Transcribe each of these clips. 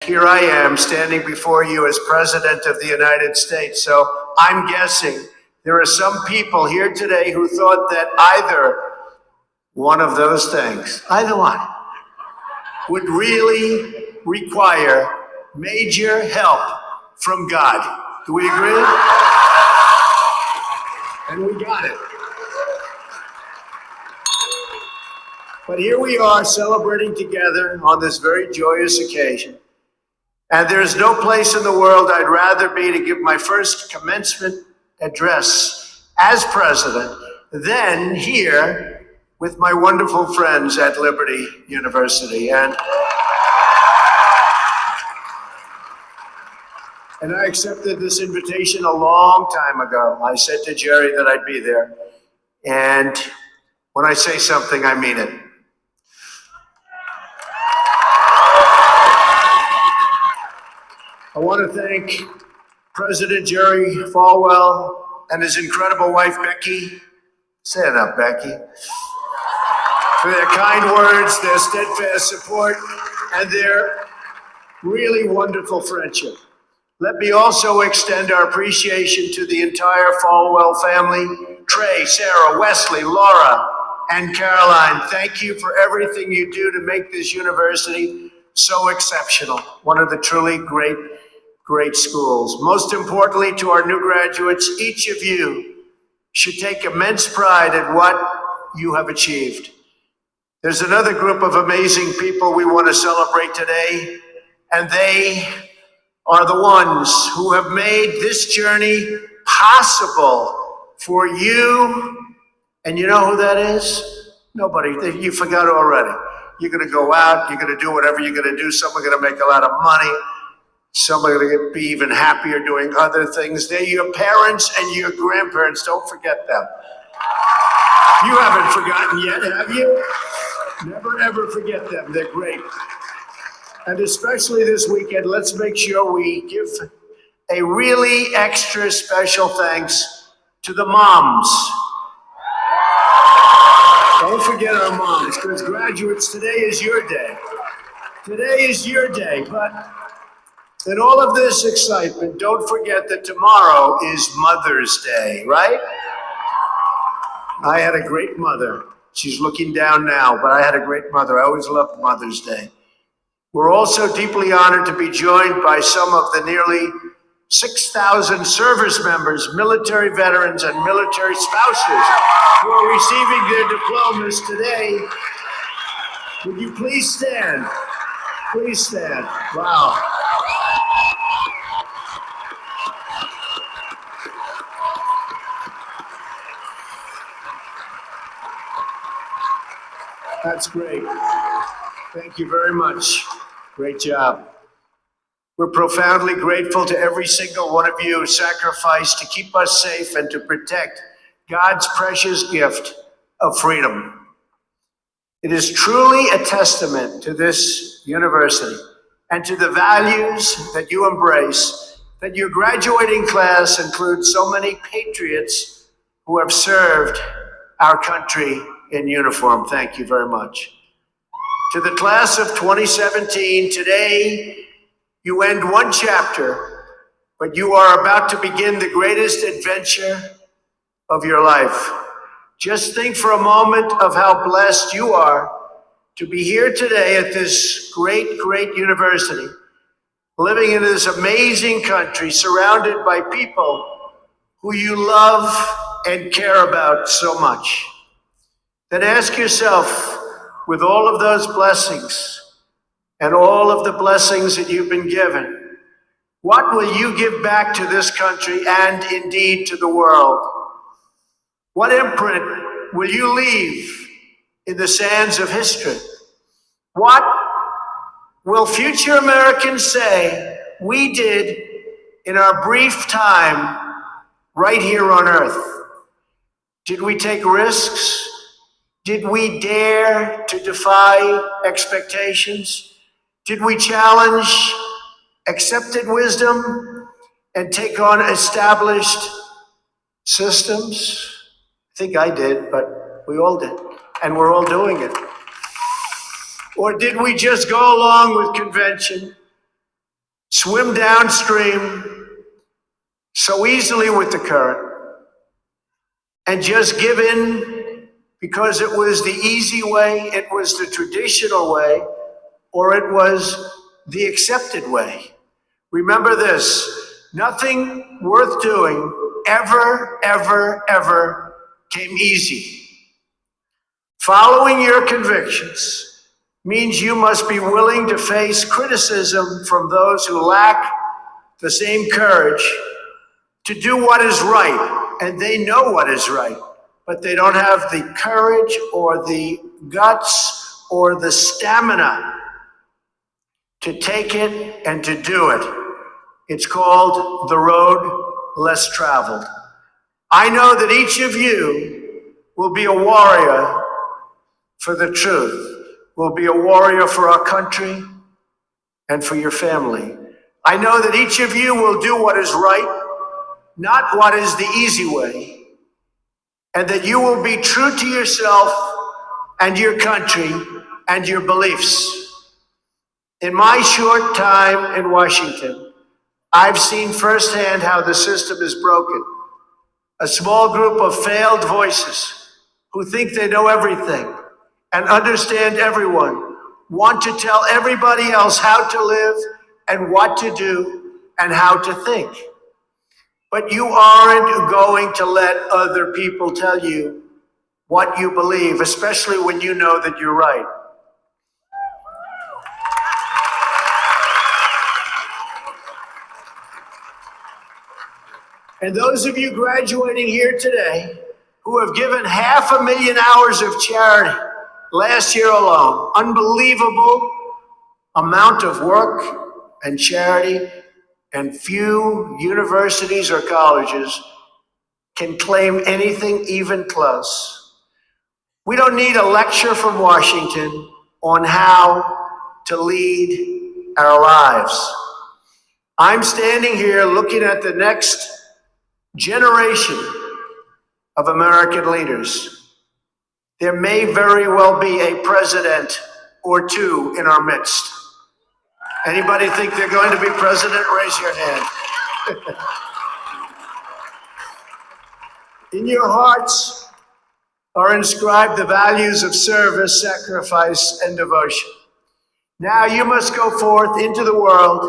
here I am standing before you as President of the United States. So I'm guessing there are some people here today who thought that either one of those things, either one, would really require major help from God. Do we agree? And we got it. But here we are celebrating together on this very joyous occasion. And there's no place in the world I'd rather be to give my first commencement address as president than here with my wonderful friends at Liberty University. And I accepted this invitation a long time ago. I said to Jerry that I'd be there. And when I say something, I mean it. I want to thank President Jerry Falwell and his incredible wife, Becky. Say it up, Becky. For their kind words, their steadfast support, and their really wonderful friendship. Let me also extend our appreciation to the entire Falwell family, Trey, Sarah, Wesley, Laura, and Caroline. Thank you for everything you do to make this university so exceptional. One of the truly great schools. Most importantly, to our new graduates, each of you should take immense pride in what you have achieved. There's another group of amazing people we want to celebrate today, and they are the ones who have made this journey possible for you. And you know who that is? Nobody. You forgot already. You're going to go out, you're going to do whatever you're going to do. Some are going to make a lot of money. Some are going to be even happier doing other things. They're your parents and your grandparents. Don't forget them. You haven't forgotten yet, have you? Never, ever forget them. They're great. And especially this weekend, let's make sure we give a really extra special thanks to the moms. Don't forget our moms, because graduates, today is your day. Today is your day, but in all of this excitement, don't forget that tomorrow is Mother's Day, right? I had a great mother. She's looking down now, but I had a great mother. I always loved Mother's Day. We're also deeply honored to be joined by some of the nearly 6,000 service members, military veterans, and military spouses who are receiving their diplomas today. Would you please stand? Please stand. Wow. That's great. Thank you very much. Great job. We're profoundly grateful to every single one of you who sacrificed to keep us safe and to protect God's precious gift of freedom. It is truly a testament to this university and to the values that you embrace that your graduating class includes so many patriots who have served our country in uniform. Thank you very much. To the class of 2017, today you end one chapter, but you are about to begin the greatest adventure of your life. Just think for a moment of how blessed you are to be here today at this great university, living in this amazing country, surrounded by people who you love and care about so much. Then ask yourself, with all of those blessings and all of the blessings that you've been given, what will you give back to this country and indeed to the world? What imprint will you leave in the sands of history? What will future Americans say we did in our brief time right here on Earth? Did we take risks? Did we dare to defy expectations? Did we challenge accepted wisdom and take on established systems? I think I did, but we all did, and we're all doing it. Or did we just go along with convention swim downstream so easily with the current, and just give in because it was the easy way, it was the traditional way, or it was the accepted way. Remember this, nothing worth doing ever, ever, ever came easy. Following your convictions means you must be willing to face criticism from those who lack the same courage to do what is right, and they know what is right, but they don't have the courage or the guts or the stamina to take it and to do it. It's called the road less traveled. I know that each of you will be a warrior for the truth, will be a warrior for our country and for your family. I know that each of you will do what is right, not what is the easy way, and that you will be true to yourself and your country and your beliefs. In my short time in Washington, I've seen firsthand how the system is broken. A small group of failed voices who think they know everything and understand everyone want to tell everybody else how to live and what to do and how to think. But you aren't going to let other people tell you what you believe, especially when you know that you're right. And those of you graduating here today who have given 500,000 hours of charity last year alone, unbelievable amount of work and charity, and few universities or colleges can claim anything even close. We don't need a lecture from Washington on how to lead our lives. I'm standing here looking at the next generation of American leaders. There may very well be a president or two in our midst. Anybody think they're going to be president? Raise your hand. In your hearts are inscribed the values of service, sacrifice, and devotion. Now you must go forth into the world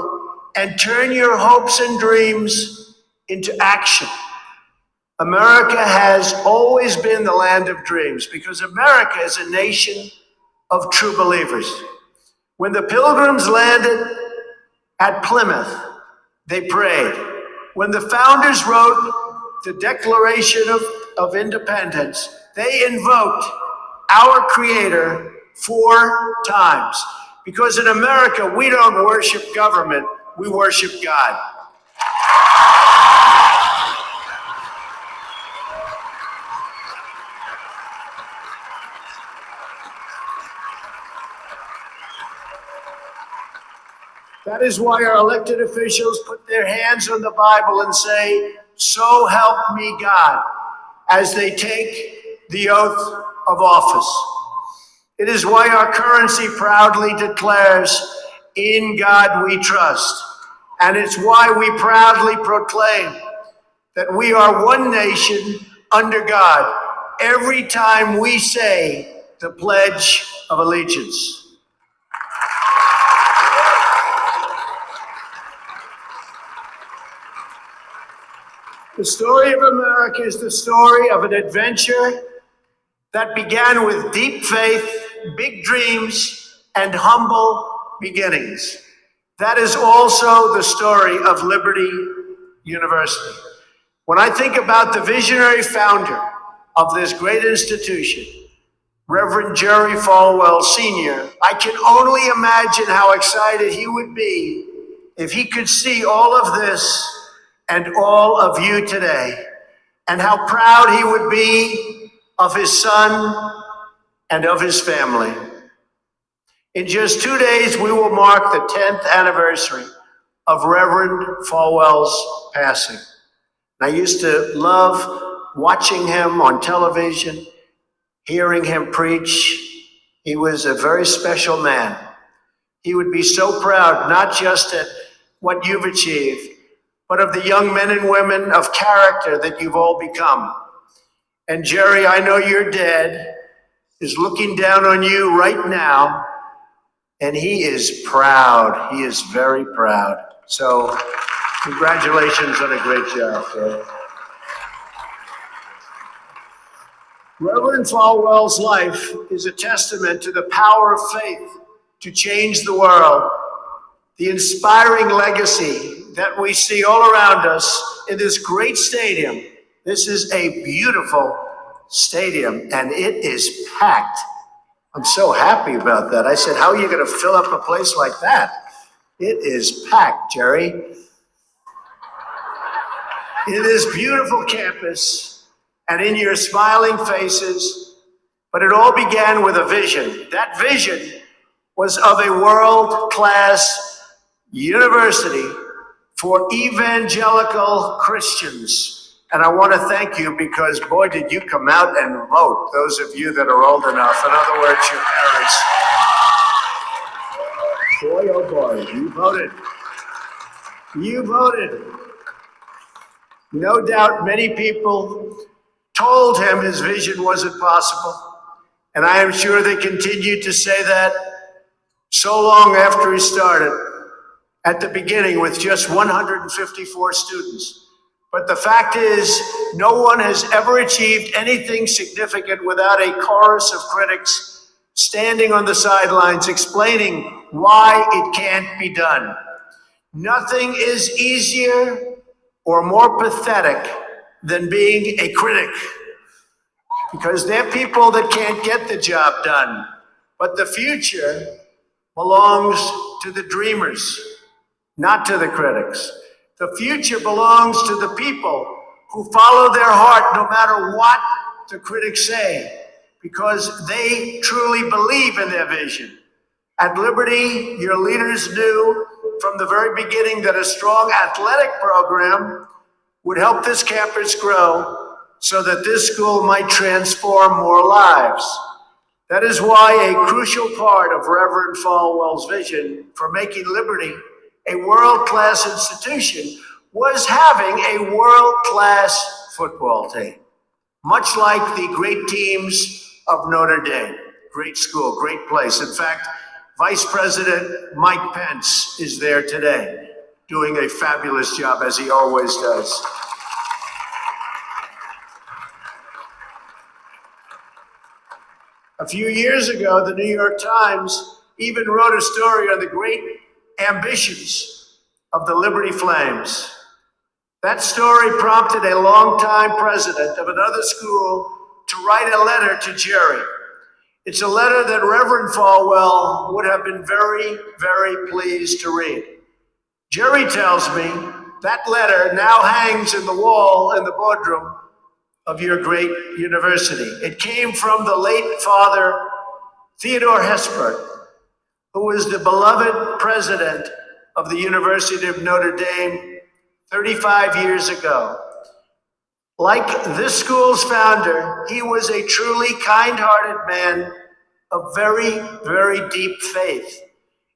and turn your hopes and dreams into action. America has always been the land of dreams because America is a nation of true believers. When the Pilgrims landed at Plymouth, they prayed. When the founders wrote the Declaration of Independence, they invoked our Creator 4 times. Because in America, we don't worship government, we worship God. That is why our elected officials put their hands on the Bible and say, "So help me God," as they take the oath of office. It is why our currency proudly declares, "In God we trust." And it's why we proudly proclaim that we are one nation under God every time we say the Pledge of Allegiance. The story of America is the story of an adventure that began with deep faith, big dreams, and humble beginnings. That is also the story of Liberty University. When I think about the visionary founder of this great institution, Reverend Jerry Falwell Sr., I can only imagine how excited he would be if he could see all of this and all of you today, and how proud he would be of his son and of his family. In just 2 days, we will mark the 10th anniversary of Reverend Falwell's passing. I used to love watching him on television, hearing him preach. He was a very special man. He would be so proud, not just at what you've achieved, but of the young men and women of character that you've all become. And Jerry, I know your dad is looking down on you right now, and he is proud. He is very proud. So congratulations on a great job, Jerry. Reverend Falwell's life is a testament to the power of faith to change the world. The inspiring legacy that we see all around us in this great stadium. This is a beautiful stadium, and it is packed. I'm so happy about that. I said, how are you going to fill up a place like that? It is packed, Jerry. In this beautiful campus and in your smiling faces, but it all began with a vision. That vision was of a world-class university for evangelical Christians. And I want to thank you because, boy, did you come out and vote, those of you that are old enough. In other words, your parents. Boy, oh boy, you voted. You voted. No doubt many people told him his vision wasn't possible. And I am sure they continued to say that so long after he started. At the beginning with just 154 students. But the fact is, no one has ever achieved anything significant without a chorus of critics standing on the sidelines explaining why it can't be done. Nothing is easier or more pathetic than being a critic, because they're people that can't get the job done. But the future belongs to the dreamers, not to the critics. The future belongs to the people who follow their heart no matter what the critics say, because they truly believe in their vision. At Liberty, your leaders knew from the very beginning that a strong athletic program would help this campus grow so that this school might transform more lives. That is why a crucial part of Reverend Falwell's vision for making Liberty a world-class institution was having a world-class football team, much like the great teams of Notre Dame. Great school, great place. In fact, Vice President Mike Pence is there today, doing a fabulous job, as he always does. A few years ago, the New York Times even wrote a story on the great ambitions of the Liberty Flames. That story prompted a longtime president of another school to write a letter to Jerry. It's a letter that Reverend Falwell would have been very, very pleased to read. Jerry tells me that letter now hangs in the wall in the boardroom of your great university. It came from the late Father Theodore Hesper, who was the beloved president of the University of Notre Dame 35 years ago. Like this school's founder, he was a truly kind-hearted man of very, very deep faith.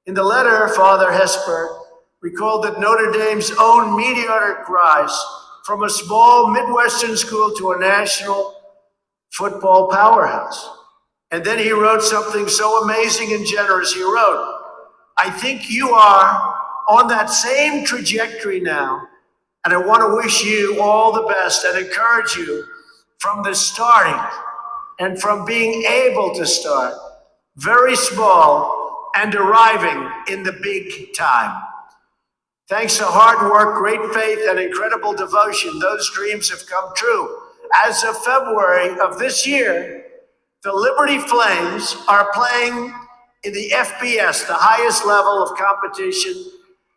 In the letter, Father Hesper recalled that Notre Dame's own meteoric rise from a small Midwestern school to a national football powerhouse. And then he wrote something so amazing and generous. He wrote, I think you are on that same trajectory now, and I want to wish you all the best and encourage you from the starting and from being able to start very small and arriving in the big time. Thanks to hard work, great faith, and incredible devotion, those dreams have come true. As of February of this year, the Liberty Flames are playing in the FBS, the highest level of competition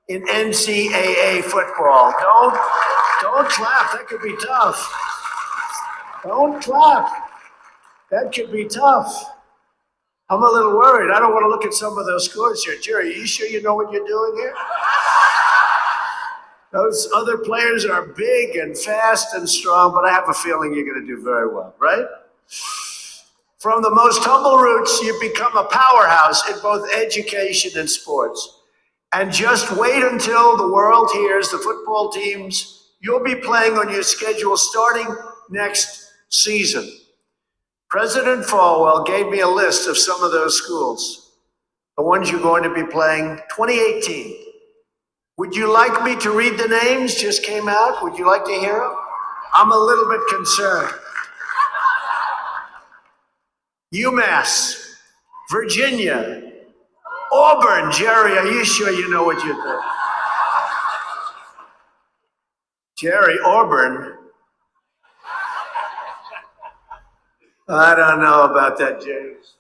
in NCAA football. Don't clap, that could be tough. Don't clap, that could be tough. I'm a little worried. I don't want to look at some of those scores here. Jerry, are you sure you know what you're doing here? Those other players are big and fast and strong, but I have a feeling you're going to do very well, right? From the most humble roots, you've become a powerhouse in both education and sports. And just wait until the world hears the football teams you'll be playing on your schedule starting next season. President Falwell gave me a list of some of those schools, the ones you're going to be playing 2018. Would you like me to read the names? Just came out. Would you like to hear them? I'm a little bit concerned. UMass, Virginia, Auburn. Jerry, are you sure you know what you're doing? Jerry, Auburn. I don't know about that, James.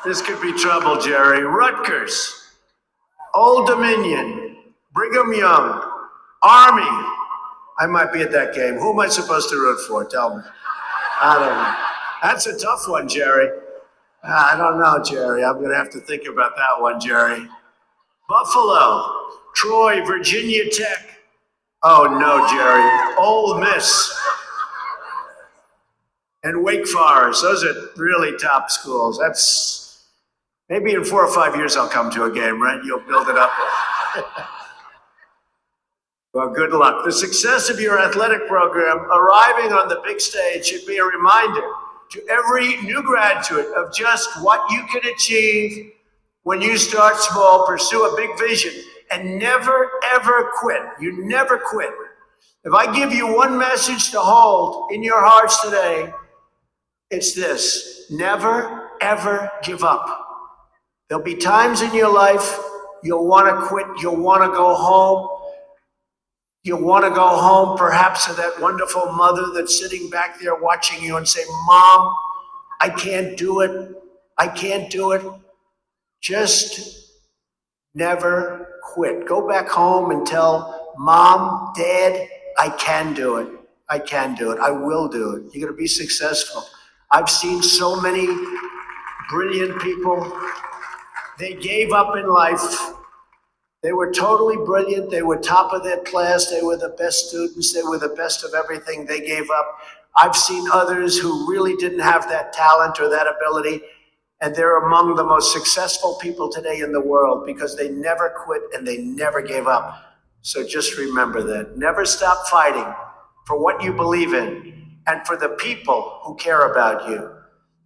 This could be trouble, Jerry. Rutgers, Old Dominion, Brigham Young, Army. I might be at that game. Who am I supposed to root for? Tell me. I don't know. That's a tough one, Jerry. I don't know, Jerry. I'm going to have to think about that one, Jerry. Buffalo, Troy, Virginia Tech. Oh, no, Jerry. Ole Miss. And Wake Forest. Those are really top schools. That's maybe in 4 or 5 years I'll come to a game, right? You'll build it up. Well, good luck. The success of your athletic program arriving on the big stage should be a reminder to every new graduate of just what you can achieve when you start small, pursue a big vision, and never, ever quit. You never quit. If I give you one message to hold in your hearts today, it's this: never, ever give up. There'll be times in your life you'll want to quit, you'll want to go home. You'll want to go home perhaps to that wonderful mother that's sitting back there watching you and say, Mom, I can't do it. I can't do it. Just never quit. Go back home and tell Mom, Dad, I can do it. I can do it. I will do it. You're going to be successful. I've seen so many brilliant people. They gave up in life. They were totally brilliant. They were top of their class. They were the best students. They were the best of everything. They gave up. I've seen others who really didn't have that talent or that ability, and they're among the most successful people today in the world because they never quit and they never gave up. So just remember that. Never stop fighting for what you believe in and for the people who care about you.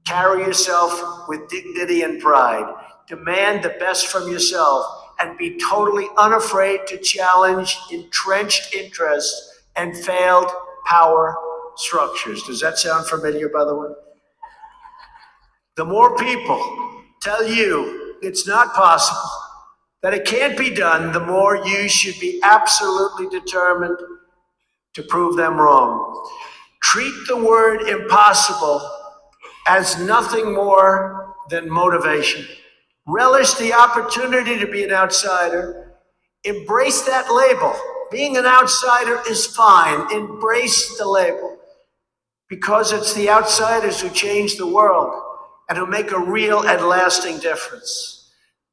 Carry yourself with dignity and pride. Demand the best from yourself and be totally unafraid to challenge entrenched interests and failed power structures. Does that sound familiar, by the way? The more people tell you it's not possible, that it can't be done, the more you should be absolutely determined to prove them wrong. Treat the word impossible as nothing more than motivation. Relish the opportunity to be an outsider. Embrace that label. Being an outsider is fine. Embrace the label, because it's the outsiders who change the world and who make a real and lasting difference.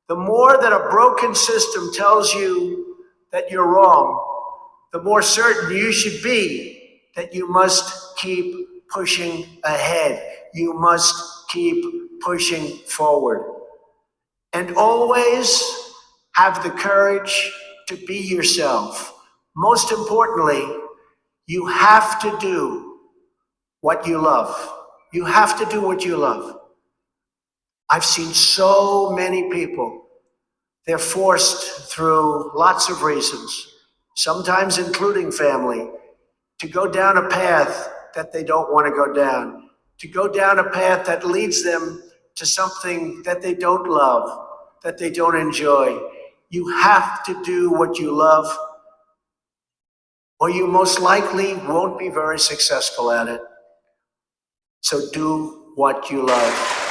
The more that a broken system tells you that you're wrong, the more certain you should be that you must keep pushing ahead. You must keep pushing forward. And always have the courage to be yourself. Most importantly, you have to do what you love. You have to do what you love. I've seen so many people, they're forced through lots of reasons, sometimes including family, to go down a path that they don't want to go down, to go down a path that leads them to something that they don't love, that they don't enjoy. You have to do what you love, or you most likely won't be very successful at it. So do what you love.